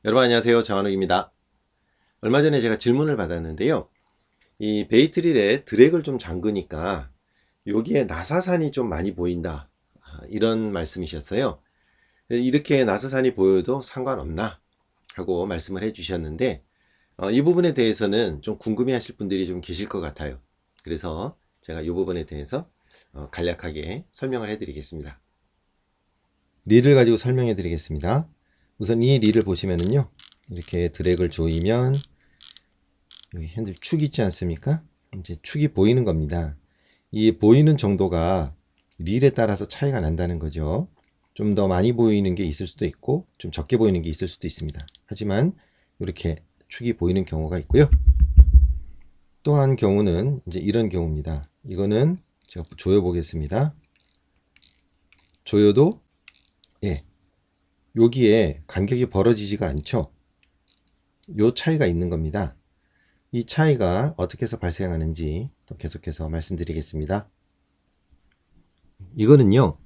여러분 안녕하세요. 정한욱입니다. 얼마 전에 제가 질문을 받았는데요. 이 베이트릴에 드랙을 좀 잠그니까 여기에 나사산이 좀 많이 보인다. 이런 말씀이셨어요. 이렇게 나사산이 보여도 상관없나? 하고 말씀을 해주셨는데 이 부분에 대해서는 좀 궁금해 하실 분들이 좀 계실 것 같아요. 그래서 제가 이 부분에 대해서 간략하게 설명을 해 드리겠습니다. 릴을 가지고 설명해 드리겠습니다. 우선 이 릴을 보시면은요. 이렇게 드랙을 조이면 여기 핸들 축 있지 않습니까? 이제 축이 보이는 겁니다. 이 보이는 정도가 릴에 따라서 차이가 난다는 거죠. 좀 더 많이 보이는 게 있을 수도 있고 좀 적게 보이는 게 있을 수도 있습니다. 하지만 이렇게 축이 보이는 경우가 있고요. 또 한 경우는 이제 이런 경우입니다. 이거는 제가 조여 보겠습니다. 조여도 여기에 간격이 벌어지지가 않죠. 요 차이가 있는 겁니다. 이 차이가 어떻게 해서 발생하는지 또 계속해서 말씀드리겠습니다. 이거는요,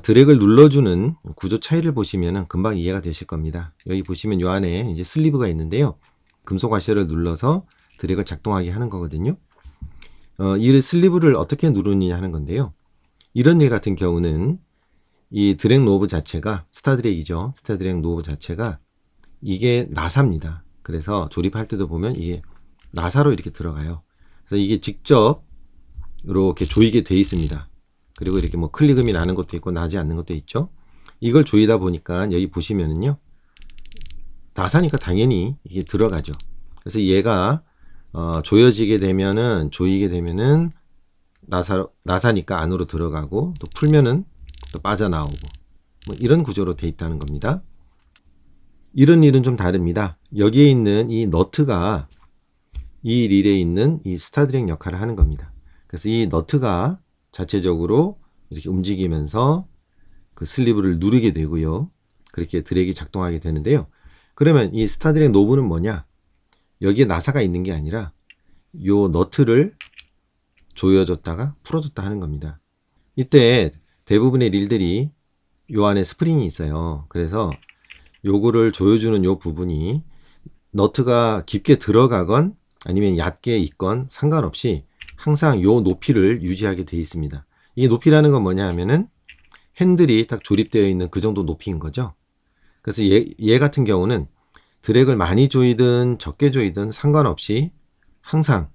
드랙을 눌러주는 구조 차이를 보시면 금방 이해가 되실 겁니다. 여기 보시면 요 안에 이제 슬리브가 있는데요. 금속 와셔를 눌러서 드랙을 작동하게 하는 거거든요. 이 슬리브를 어떻게 누르느냐 하는 건데요. 이런 일 같은 경우는 이 드랙 노브 자체가 스타드랙이죠. 스타드랙 노브 자체가 이게 나사입니다. 그래서 조립할 때도 보면 이게 나사로 이렇게 들어가요. 그래서 이게 직접 이렇게 조이게 돼 있습니다. 그리고 이렇게 뭐 클리금이 나는 것도 있고 나지 않는 것도 있죠. 이걸 조이다 보니까 여기 보시면은요, 나사니까 당연히 이게 들어가죠. 그래서 얘가 조여지게 되면은, 조이게 되면은 나사니까 안으로 들어가고, 또 풀면은 또 빠져나오고, 뭐 이런 구조로 돼 있다는 겁니다. 이런 일은 좀 다릅니다. 여기에 있는 이 너트가 이 릴에 있는 이 스타드랙 역할을 하는 겁니다. 그래서 이 너트가 자체적으로 이렇게 움직이면서 그 슬리브를 누르게 되고요. 그렇게 드랙이 작동하게 되는데요. 그러면 이 스타드랙 노브는 뭐냐? 여기에 나사가 있는 게 아니라 요 너트를 조여줬다가 풀어줬다 하는 겁니다. 이때 대부분의 릴들이 요 안에 스프링이 있어요. 그래서 요거를 조여주는 요 부분이 너트가 깊게 들어가건 아니면 얕게 있건 상관없이 항상 요 높이를 유지하게 되어 있습니다. 이 높이라는 건 뭐냐 하면은 핸들이 딱 조립되어 있는 그 정도 높이인 거죠. 그래서 얘 같은 경우는 드랙을 많이 조이든 적게 조이든 상관없이 항상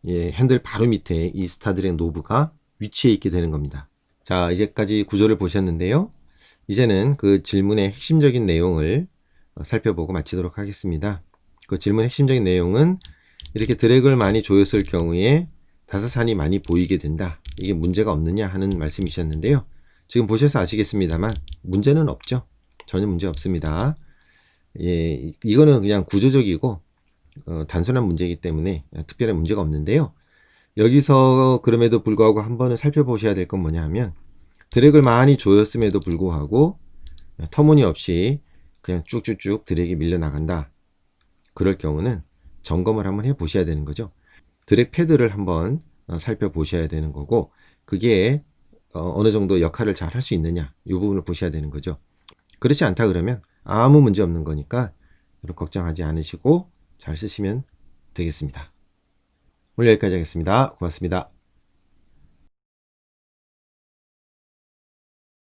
핸들 바로 밑에 이 스타드랙 노브가 위치해 있게 되는 겁니다. 자, 이제까지 구조를 보셨는데요. 이제는 그 질문의 핵심적인 내용을 살펴보고 마치도록 하겠습니다. 그 질문의 핵심적인 내용은 이렇게 드랙을 많이 조였을 경우에 나사산이 많이 보이게 된다. 이게 문제가 없느냐 하는 말씀이셨는데요. 지금 보셔서 아시겠습니다만 문제는 없죠. 전혀 문제 없습니다. 이거는 그냥 구조적이고 단순한 문제이기 때문에 특별한 문제가 없는데요. 여기서 그럼에도 불구하고 한번은 살펴보셔야 될 건 뭐냐 하면 드랙을 많이 조였음에도 불구하고 터무니없이 그냥 쭉쭉쭉 드랙이 밀려나간다. 그럴 경우는 점검을 한번 해 보셔야 되는 거죠. 드랙 패드를 한번 살펴보셔야 되는 거고, 그게 어느 정도 역할을 잘 할 수 있느냐 이 부분을 보셔야 되는 거죠. 그렇지 않다 그러면 아무 문제 없는 거니까 걱정하지 않으시고 잘 쓰시면 되겠습니다. 오늘 여기까지 하겠습니다. 고맙습니다.